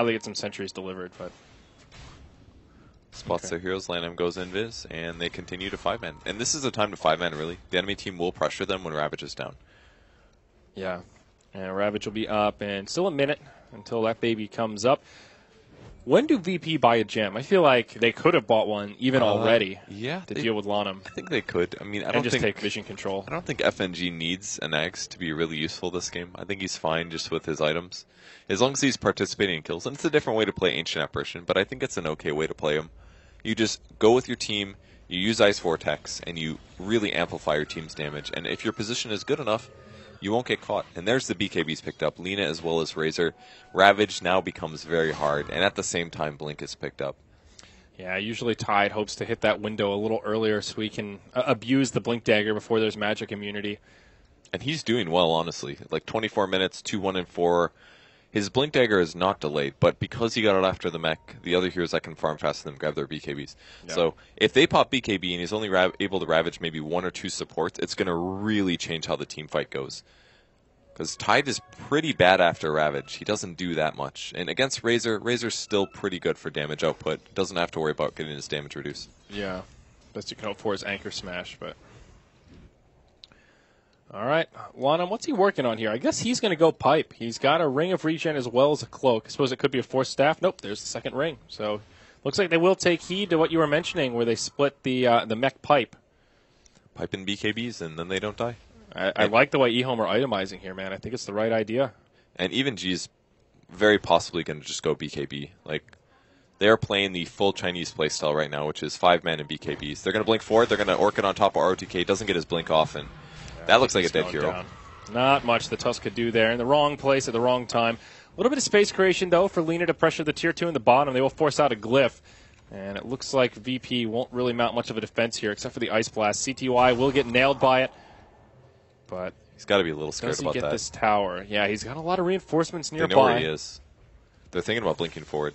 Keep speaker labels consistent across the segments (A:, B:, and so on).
A: how they get some sentries delivered, but...
B: Spots their heroes, Lanham goes invis, and they continue to 5-man. And this is a time to 5-man, really. The enemy team will pressure them when Ravage is down.
A: Yeah, and Ravage will be up, and still a minute until that baby comes up. When do VP buy a gem? I feel like they could have bought one even already to deal with Lanham.
B: I think they could. I mean, I
A: don't
B: think
A: just take vision control.
B: I don't think FNG needs an Axe to be really useful this game. I think he's fine just with his items. As long as he's participating in kills. And it's a different way to play Ancient Apparition, but I think it's an okay way to play him. You just go with your team, you use Ice Vortex, and you really amplify your team's damage. And if your position is good enough, you won't get caught. And there's the BKBs picked up. Lina as well as Razor. Ravage now becomes very hard. And at the same time, Blink is picked up.
A: Yeah, usually Tide hopes to hit that window a little earlier so we can abuse the Blink Dagger before there's magic immunity.
B: And he's doing well, honestly. Like 24 minutes, 2-1 and 4. His Blink Dagger is not delayed, but because he got it after the mech, the other heroes that can farm faster than him grab their BKBs. Yeah. So if they pop BKB and he's only able to ravage maybe 1 or 2 supports, it's going to really change how the team fight goes. Because Tide is pretty bad after Ravage. He doesn't do that much. And against Razor, Razor's still pretty good for damage output. Doesn't have to worry about getting his damage reduced.
A: Yeah. Best you can hope for is Anchor Smash, but... All right, Lanham, what's he working on here? I guess he's going to go pipe. He's got a ring of regen as well as a cloak. I suppose it could be a force staff. Nope, there's the second ring. So looks like they will take heed to what you were mentioning where they split the mech pipe.
B: Pipe in BKBs, and then they don't die.
A: I like the way eHome are itemizing here, man. I think it's the right idea.
B: And even G's very possibly going to just go BKB. Like, they're playing the full Chinese playstyle right now, which is 5-man and BKBs. They're going to blink forward. They're going to Orchid on top of ROTK. Doesn't get his blink off, and that looks like a dead hero.
A: Down. Not much the Tusk could do there. In the wrong place at the wrong time. A little bit of space creation, though, for Lina to pressure the Tier 2 in the bottom. They will force out a Glyph. And it looks like VP won't really mount much of a defense here, except for the Ice Blast. CTY will get nailed by it. But
B: he's got to be a little scared about that.
A: Does he get this tower? Yeah, he's got a lot of reinforcements nearby.
B: They know where he is. They're thinking about blinking forward.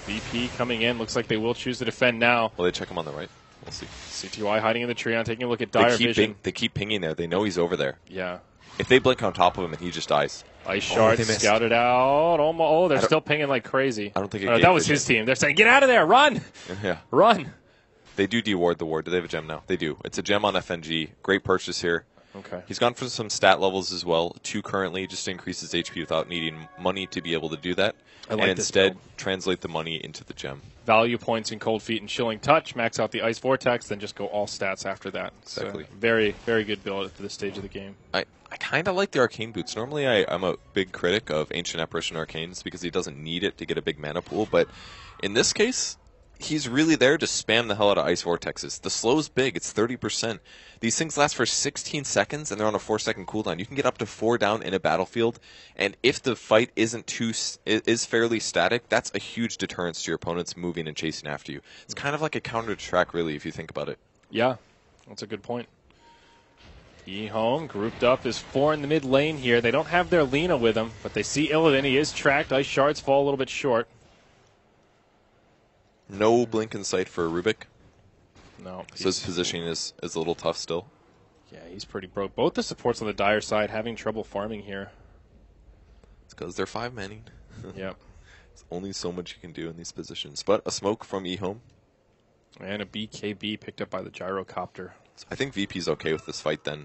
A: VP coming in. Looks like they will choose to defend now.
B: Will they check him on the right? We'll see.
A: CTY hiding in the tree. I'm taking a look at Dire Vision.
B: They keep pinging there. They know he's over there.
A: Yeah.
B: If they blink on top of him and he just dies.
A: Ice Shard scouted out. Oh, they're still pinging like crazy.
B: I don't think
A: that was his team. They're saying, get out of there. Run.
B: Yeah.
A: Run.
B: They do deward the ward. Do they have a gem now? They do. It's a gem on FNG. Great purchase here.
A: Okay.
B: He's gone for some stat levels as well. 2 currently, just to increase his HP without needing money to be able to do that. And instead, translate the money into the gem.
A: Value points in Cold Feet and Chilling Touch. Max out the Ice Vortex, then just go all stats after that.
B: Exactly.
A: Very, very good build for this stage of the game.
B: I kind of like the Arcane Boots. Normally, I'm a big critic of Ancient Apparition Arcanes because he doesn't need it to get a big mana pool. But in this case, he's really there to spam the hell out of Ice Vortexes. The slow's big. It's 30%. These things last for 16 seconds, and they're on a 4-second cooldown. You can get up to 4 down in a battlefield, and if the fight is fairly static, that's a huge deterrence to your opponents moving and chasing after you. It's kind of like a counter to track, really, if you think about it.
A: Yeah, that's a good point. eHome grouped up is 4 in the mid lane here. They don't have their Lina with them, but they see Illidan. He is tracked. Ice Shards fall a little bit short.
B: No blink in sight for Rubik.
A: No.
B: So his positioning is a little tough still.
A: Yeah, he's pretty broke. Both the supports on the Dire side having trouble farming here.
B: It's because they're 5-manning.
A: Yep.
B: There's only so much you can do in these positions. But a smoke from eHome.
A: And a BKB picked up by the Gyrocopter.
B: So I think VP's okay with this fight then.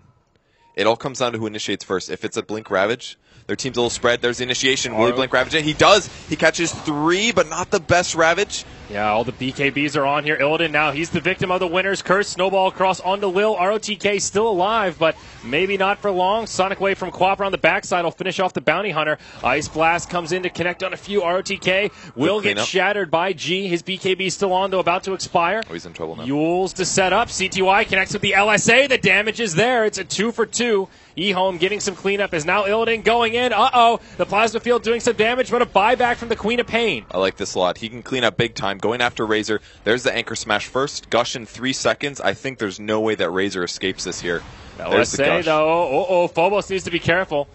B: It all comes down to who initiates first. If it's a Blink Ravage, their team's a little spread. There's the initiation. Will he Blink Ravage it? He does. He catches 3, but not the best Ravage.
A: Yeah, all the BKBs are on here. Illidan now, he's the victim of the winner's curse. Snowball across onto Lil. ROTK still alive, but maybe not for long. Sonic Wave from Quapper on the backside will finish off the Bounty Hunter. Ice Blast comes in to connect on a few. ROTK will get shattered by G. His BKB still on, though about to expire.
B: Oh, he's in trouble now.
A: Yules to set up. CTY connects with the LSA. The damage is there. It's a 2 for 2. eHome getting some cleanup is now Illidan going in. Uh-oh. The Plasma Field doing some damage, but a buyback from the Queen of Pain.
B: I like this a lot. He can clean up big time. Going after Razor. There's the Anchor Smash first. Gush in 3 seconds. I think there's no way that Razor escapes this here. There's the Gush.
A: Though. Phobos needs to be careful.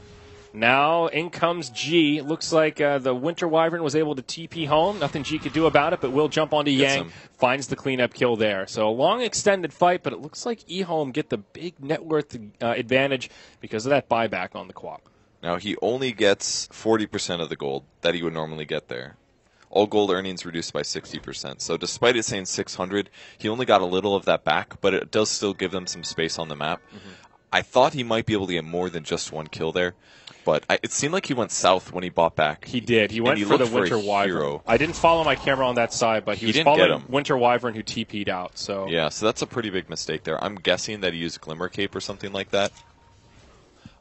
A: Now in comes G. Looks like the Winter Wyvern was able to TP home. Nothing G could do about it, but will jump onto Yang. Finds the cleanup kill there. So a long extended fight, but it looks like eHome get the big net worth advantage because of that buyback on the Quap.
B: Now, he only gets 40% of the gold that he would normally get there. All gold earnings reduced by 60%. So despite it saying 600, he only got a little of that back, but it does still give them some space on the map. I thought he might be able to get more than just one kill there, but it seemed like he went south when he bought back.
A: He did. He went for the Winter Wyvern. I didn't follow my camera on that side, but he was following Winter Wyvern who TP'd out. So
B: yeah, so that's a pretty big mistake there. I'm guessing that he used Glimmer Cape or something like that,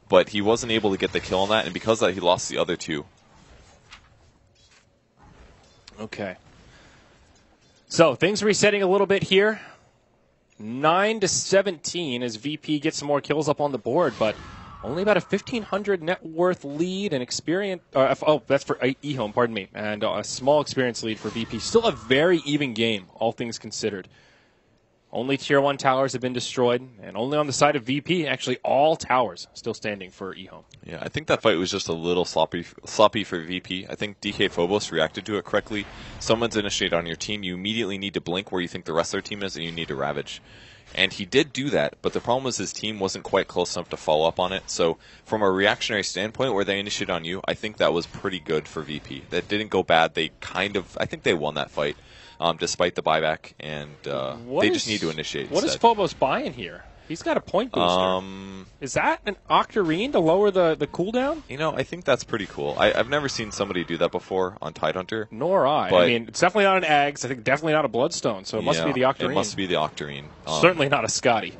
B: but he wasn't able to get the kill on that, and because of that, he lost the other two.
A: Okay. So things resetting a little bit here. 9-17 as VP gets some more kills up on the board, but only about a 1,500 net worth lead and experience. That's for eHome, pardon me, and a small experience lead for VP. Still a very even game, all things considered. Only Tier 1 towers have been destroyed, and only on the side of VP, actually all towers still standing for eHome.
B: Yeah, I think that fight was just a little sloppy for VP. I think DK Phobos reacted to it correctly. Someone's initiated on your team, you immediately need to blink where you think the rest of their team is, and you need to Ravage. And he did do that, but the problem was his team wasn't quite close enough to follow up on it. So from a reactionary standpoint, where they initiated on you, I think that was pretty good for VP. That didn't go bad. I think they won that fight. Despite the buyback, and they just need to initiate.
A: What is Phobos buying here? He's got a point booster. Is that an Octarine to lower the cooldown?
B: You know, I think that's pretty cool. I've never seen somebody do that before on Tidehunter.
A: Nor I. I mean, it's definitely not an Eggs. I think definitely not a Bloodstone, so it must be the Octarine.
B: It must be the Octarine.
A: Certainly not a Scotty.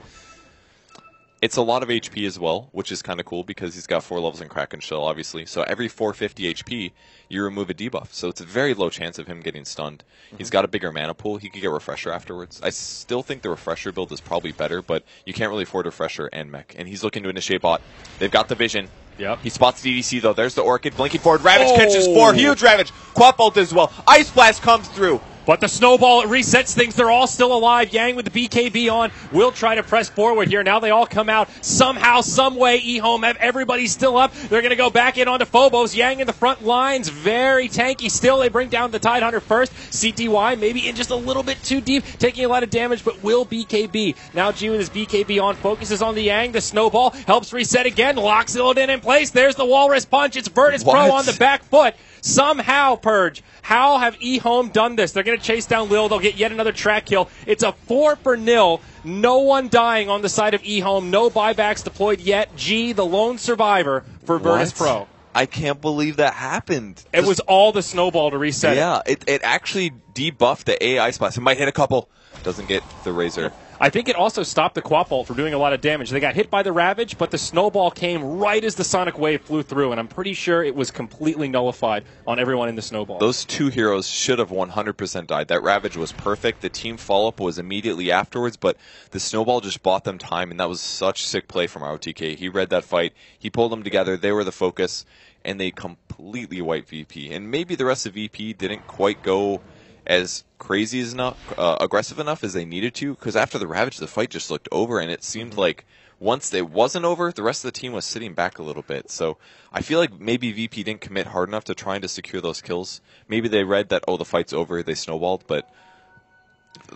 B: It's a lot of HP as well, which is kind of cool because he's got 4 levels in Kraken Shell, obviously. So every 450 HP, you remove a debuff. So it's a very low chance of him getting stunned. He's got a bigger mana pool. He could get Refresher afterwards. I still think the Refresher build is probably better, but you can't really afford Refresher and Mech. And he's looking to initiate bot. They've got the vision.
A: Yep.
B: He spots DDC, though. There's the Orchid. Blinking forward. Ravage catches 4. Huge Ravage. Quap ult as well. Ice Blast comes through.
A: But the snowball, it resets things. They're all still alive. Yang with the BKB on will try to press forward here. Now they all come out. Somehow, some way, eHome have everybody still up. They're going to go back in onto Phobos. Yang in the front lines. Very tanky still. They bring down the Tidehunter first. CTY maybe in just a little bit too deep, taking a lot of damage, but will BKB. Now G with his BKB on, focuses on the Yang. The snowball helps reset again, locks it in place. There's the Walrus Punch. It's Virtus Pro on the back foot. Somehow, Purge, how have eHome done this? They're going to chase down Lil. They'll get yet another track kill. It's a 4-0. No one dying on the side of eHome. No buybacks deployed yet. G, the lone survivor for Virtus Pro.
B: I can't believe that happened.
A: It was all the snowball to reset.
B: Yeah, it actually debuffed the AI splash. It might hit a couple. Doesn't get the Razor.
A: I think it also stopped the Quap ult from doing a lot of damage. They got hit by the Ravage, but the snowball came right as the Sonic Wave flew through, and I'm pretty sure it was completely nullified on everyone in the snowball.
B: Those 2 heroes should have 100% died. That Ravage was perfect. The team follow-up was immediately afterwards, but the snowball just bought them time, and that was such sick play from ROTK. He read that fight. He pulled them together. They were the focus, and they completely wiped VP. And maybe the rest of VP didn't quite go as crazy as aggressive enough as they needed to, because after the Ravage, the fight just looked over, and it seemed like once it wasn't over, the rest of the team was sitting back a little bit. So I feel like maybe VP didn't commit hard enough to trying to secure those kills. Maybe they read that, oh, the fight's over, they snowballed, but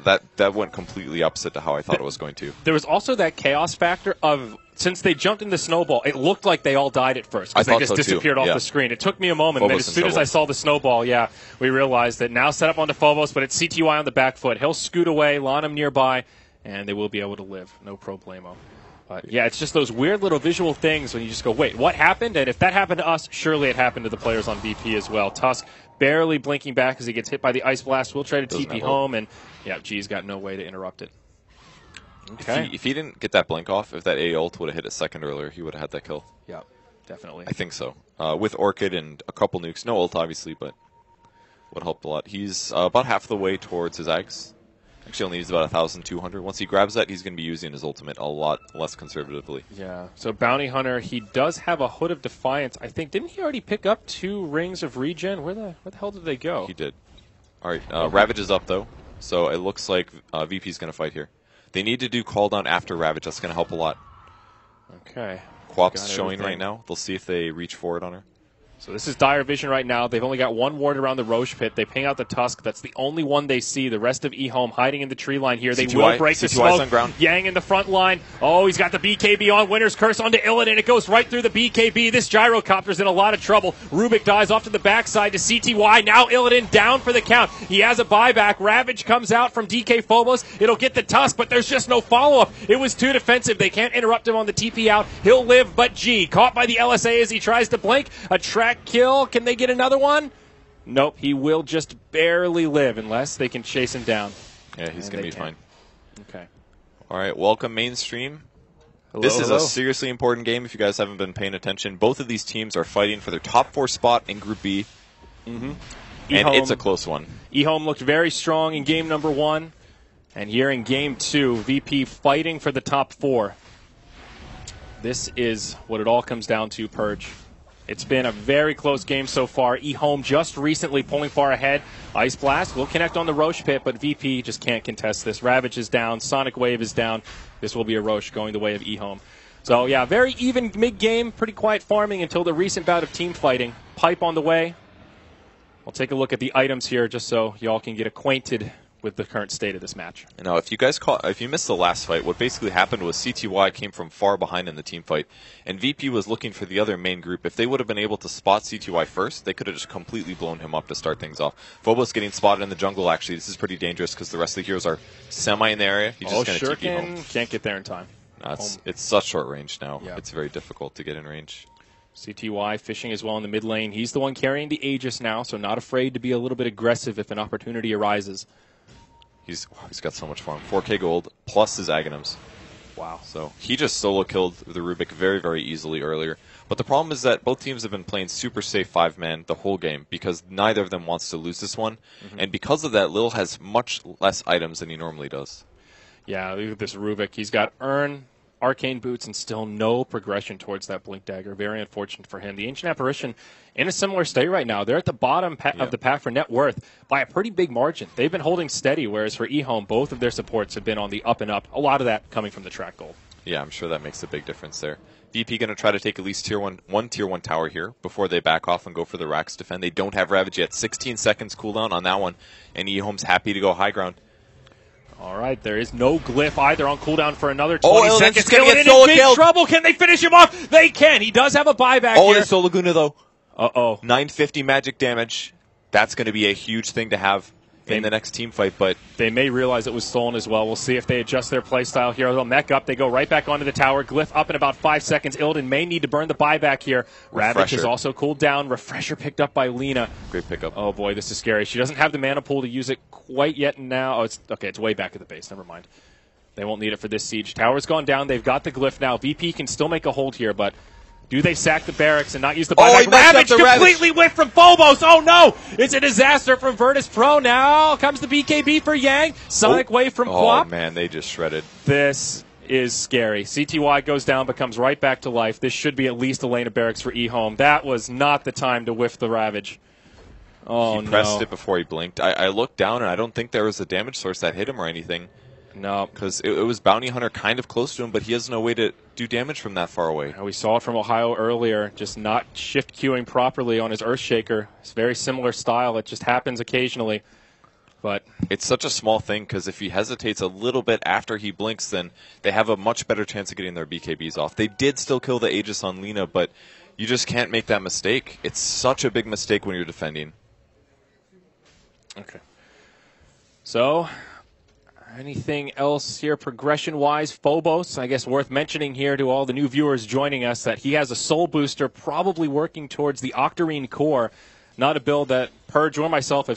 B: that went completely opposite to how I thought it was going to.
A: There was also that chaos factor of, since they jumped in the snowball, it looked like they all died at first because they just disappeared off the screen. It took me a moment, and as soon as I saw the snowball, we realized that now set up onto Phobos, but it's CTY on the back foot. He'll scoot away, Lanham nearby, and they will be able to live. No problemo. But yeah, it's just those weird little visual things when you just go, wait, what happened? And if that happened to us, surely it happened to the players on VP as well. Tusk barely blinking back as he gets hit by the Ice Blast. We'll try to TP home, and G's got no way to interrupt it. Okay.
B: If he didn't get that blink off, if that A ult would have hit a second earlier, he would have had that kill.
A: Yeah, definitely.
B: I think so. With Orchid and a couple nukes, no ult obviously, but would help a lot. He's about half the way towards his Ags. Actually only needs about 1,200. Once he grabs that, he's going to be using his ultimate a lot less conservatively.
A: Yeah. So Bounty Hunter, he does have a Hood of Defiance. I think, didn't he already pick up 2 Rings of Regen? Where the hell did they go?
B: He did. All right. Ravage is up, though. So it looks like VP's going to fight here. They need to do call down after Ravage. That's going to help a lot.
A: Okay.
B: Quap's showing right now. They'll see if they reach forward on her.
A: So this is dire vision right now. They've only got one ward around the Roche pit. They ping out the Tusk. That's the only one they see. The rest of eHome hiding in the tree line here. They will break the smoke.
B: On ground.
A: Yang in the front line. Oh, he's got the BKB on. Winner's Curse onto Illidan. It goes right through the BKB. This gyrocopter's in a lot of trouble. Rubik dies off to the backside to CTY. Now Illidan down for the count. He has a buyback. Ravage comes out from DK Phobos. It'll get the Tusk, but there's just no follow-up. It was too defensive. They can't interrupt him on the TP out. He'll live, but G. Caught by the LSA as he tries to blink. A track kill. Can they get another one? Nope. He will just barely live unless they can chase him down.
B: Yeah, he's going to be fine.
A: Okay.
B: All right, welcome mainstream.
A: Hello,
B: this is a seriously important game if you guys haven't been paying attention. Both of these teams are fighting for their top 4 spot in Group B. And it's a close one. eHome looked very strong in game number 1.
A: And here in game 2, VP fighting for the top 4. This is what it all comes down to, Purge. It's been a very close game so far. eHome just recently pulling far ahead. Ice Blast will connect on the Roche pit, but VP just can't contest this. Ravage is down. Sonic Wave is down. This will be a Roche going the way of eHome. So, yeah, very even mid-game. Pretty quiet farming until the recent bout of team fighting. Pipe on the way. We'll take a look at the items here just so y'all can get acquainted with the current state of this match.
B: Now, if you missed the last fight, what basically happened was CTY came from far behind in the team fight, and VP was looking for the other main group. If they would have been able to spot CTY first, they could have just completely blown him up to start things off. Phobos getting spotted in the jungle, actually. This is pretty dangerous because the rest of the heroes are semi in the area. He's just going to TP home.
A: Can't get there in time.
B: It's such short range now.
A: Yeah.
B: It's very difficult to get in range.
A: CTY fishing as well in the mid lane. He's the one carrying the Aegis now, so not afraid to be a little bit aggressive if an opportunity arises.
B: He's got so much farm. 4K gold plus his Aghanims.
A: Wow.
B: So he just solo killed the Rubik very, very easily earlier. But the problem is that both teams have been playing super safe 5-man the whole game because neither of them wants to lose this one. And because of that, Lil has much less items than he normally does.
A: Yeah, look at this Rubik. He's got Urn, Arcane Boots, and still no progression towards that Blink Dagger. Very unfortunate for him. The Ancient Apparition in a similar state right now. They're at the bottom of the pack for net worth by a pretty big margin. They've been holding steady, whereas for eHome, both of their supports have been on the up and up. A lot of that coming from the track gold.
B: Yeah, I'm sure that makes a big difference there. VP going to try to take at least tier 1 tower here before they back off and go for the Rax defend. They don't have Ravage yet. 16 seconds cooldown on that one, and eHome's happy to go high ground.
A: All right, there is no glyph either on cooldown for another 20 seconds.
B: Illidan's
A: in big trouble. Can they finish him off? They can. He does have a buyback here.
B: There's Soul Laguna, though.
A: Uh-oh.
B: 950 magic damage. That's going to be a huge thing to have in the next team fight, but
A: they may realize it was stolen as well. We'll see if they adjust their playstyle here. They'll mech up. They go right back onto the tower. Glyph up in about 5 seconds. Illidan may need to burn the buyback here. Ravage is also cooled down. Refresher picked up by Lena.
B: Great pickup.
A: Oh, boy, this is scary. She doesn't have the mana pool to use it quite yet now. Oh, it's way back at the base. Never mind. They won't need it for this siege. Tower's gone down. They've got the Glyph now. VP can still make a hold here, but do they sack the barracks and not use the buyback? Ravage completely whiffed from Phobos. Oh, no. It's a disaster from Virtus Pro. Now comes the BKB for Yang. Sonic Wave from Quap.
B: Oh, man, they just shredded.
A: This is scary. CTY goes down, but comes right back to life. This should be at least a lane of barracks for eHome. That was not the time to whiff the Ravage. Oh, no.
B: He pressed it before he blinked. I looked down, and I don't think there was a damage source that hit him or anything.
A: No.
B: Because it was Bounty Hunter kind of close to him, but he has no way to do damage from that far away.
A: We saw it from Ohio earlier, just not shift queuing properly on his Earthshaker. It's very similar style. It just happens occasionally. But
B: it's such a small thing because if he hesitates a little bit after he blinks, then they have a much better chance of getting their BKBs off. They did still kill the Aegis on Lena, but you just can't make that mistake. It's such a big mistake when you're defending.
A: Okay. So anything else here progression-wise? Phobos, I guess worth mentioning here to all the new viewers joining us that he has a soul booster probably working towards the Octarine core, not a build that Purge or myself have